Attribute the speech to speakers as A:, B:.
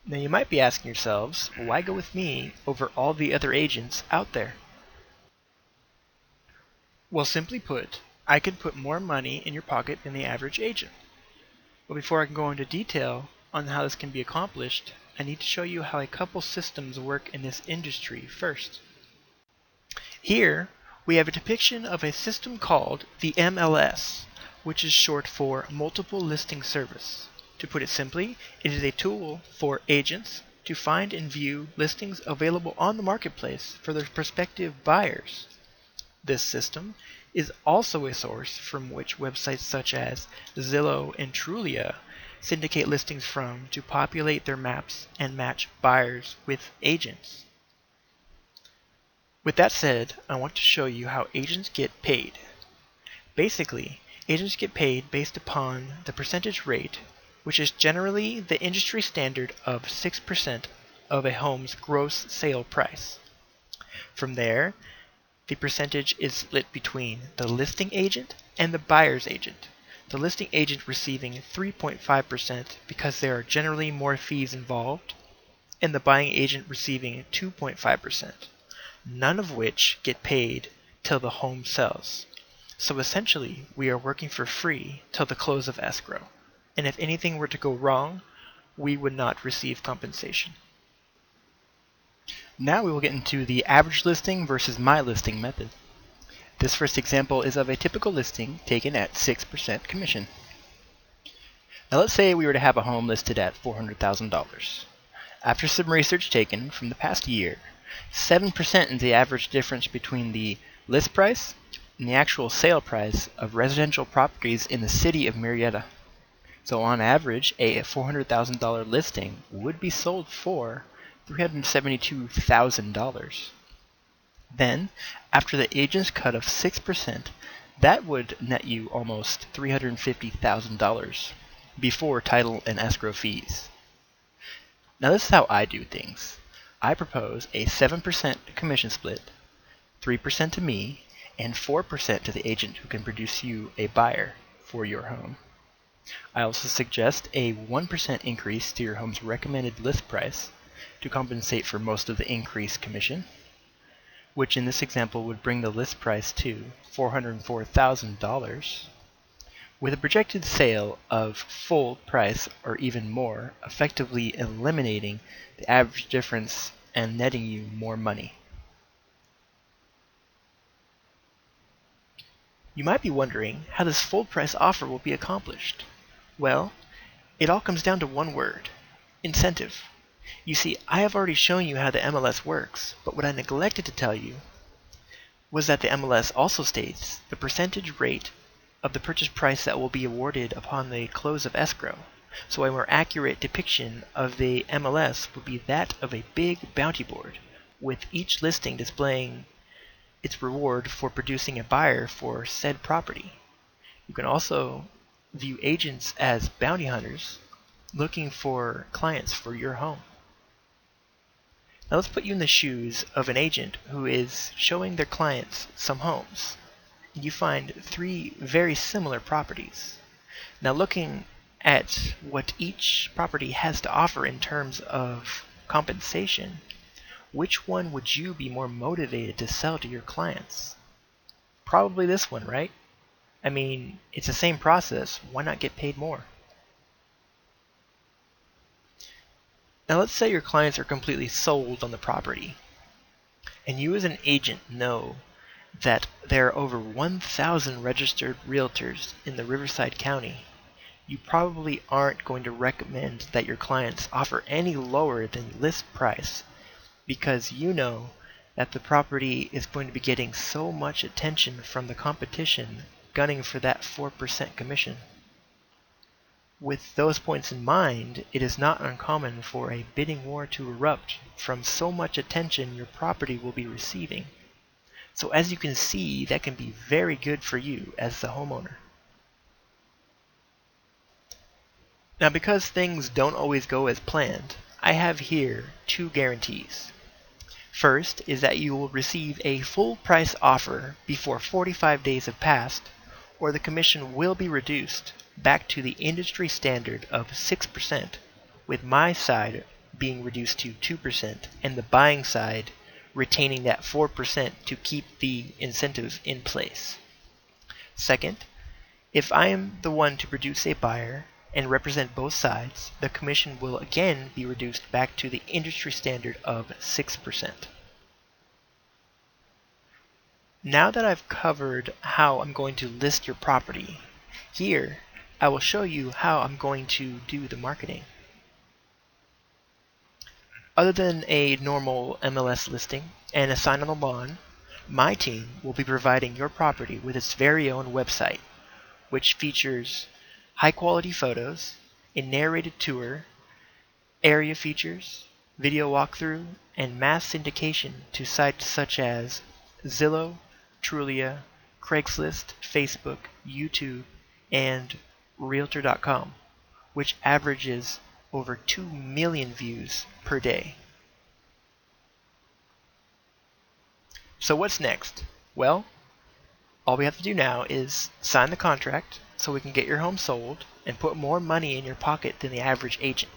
A: Now you might be asking yourselves, why go with me over all the other agents out there? Well, simply put, I can put more money in your pocket than the average agent. But before I can go into detail on how this can be accomplished, I need to show you how a couple systems work in this industry first. Here, we have a depiction of a system called the MLS, which is short for Multiple Listing Service. To put it simply, it is a tool for agents to find and view listings available on the marketplace for their prospective buyers. This system is also a source from which websites such as Zillow and Trulia syndicate listings from to populate their maps and match buyers with agents. With that said, I want to show you how agents get paid. Basically, agents get paid based upon the percentage rate, which is generally the industry standard of 6% of a home's gross sale price. From there, the percentage is split between the listing agent and the buyer's agent. The listing agent receiving 3.5% because there are generally more fees involved, and the buying agent receiving 2.5%, none of which get paid till the home sells. So essentially, we are working for free till the close of escrow, and if anything were to go wrong, we would not receive compensation.
B: Now we will get into the average listing versus my listing method. This first example is of a typical listing taken at 6% commission. Now let's say we were to have a home listed at $400,000. After some research taken from the past year, 7% is the average difference between the list price and the actual sale price of residential properties in the city of Marietta. So on average, a $400,000 listing would be sold for $372,000. Then, after the agent's cut of 6%, that would net you almost $350,000 before title and escrow fees. Now this is how I do things. I propose a 7% commission split, 3% to me, and 4% to the agent who can produce you a buyer for your home. I also suggest a 1% increase to your home's recommended list price to compensate for most of the increased commission, which in this example would bring the list price to $404,000, with a projected sale of full price or even more, effectively eliminating the average difference and netting you more money.
A: You might be wondering how this full price offer will be accomplished. Well, it all comes down to one word: incentive. You see, I have already shown you how the MLS works, but what I neglected to tell you was that the MLS also states the percentage rate of the purchase price that will be awarded upon the close of escrow. So a more accurate depiction of the MLS would be that of a big bounty board, with each listing displaying its reward for producing a buyer for said property. You can also view agents as bounty hunters looking for clients for your home. Now let's put you in the shoes of an agent who is showing their clients some homes. You find 3 very similar properties. Now looking at what each property has to offer in terms of compensation, which one would you be more motivated to sell to your clients? Probably this one, right? I mean, it's the same process. Why not get paid more? Now let's say your clients are completely sold on the property, and you as an agent know that there are over 1,000 registered realtors in the Riverside County. You probably aren't going to recommend that your clients offer any lower than list price, because you know that the property is going to be getting so much attention from the competition gunning for that 4% commission. With those points in mind, it is not uncommon for a bidding war to erupt from so much attention your property will be receiving. So as you can see, that can be very good for you as the homeowner. Now because things don't always go as planned, I have here 2 guarantees. First is that you will receive a full price offer before 45 days have passed, or the commission will be reduced back to the industry standard of 6%, with my side being reduced to 2%, and the buying side retaining that 4% to keep the incentives in place. Second, if I am the one to produce a buyer and represent both sides, the commission will again be reduced back to the industry standard of 6%. Now that I've covered how I'm going to list your property, here I will show you how I'm going to do the marketing. Other than a normal MLS listing and a sign on the lawn, my team will be providing your property with its very own website, which features high quality photos, a narrated tour, area features, video walkthrough, and mass syndication to sites such as Zillow, Trulia, Craigslist, Facebook, YouTube, and realtor.com, which averages over 2 million views per day. So what's next? Well, all we have to do now is sign the contract so we can get your home sold and put more money in your pocket than the average agent.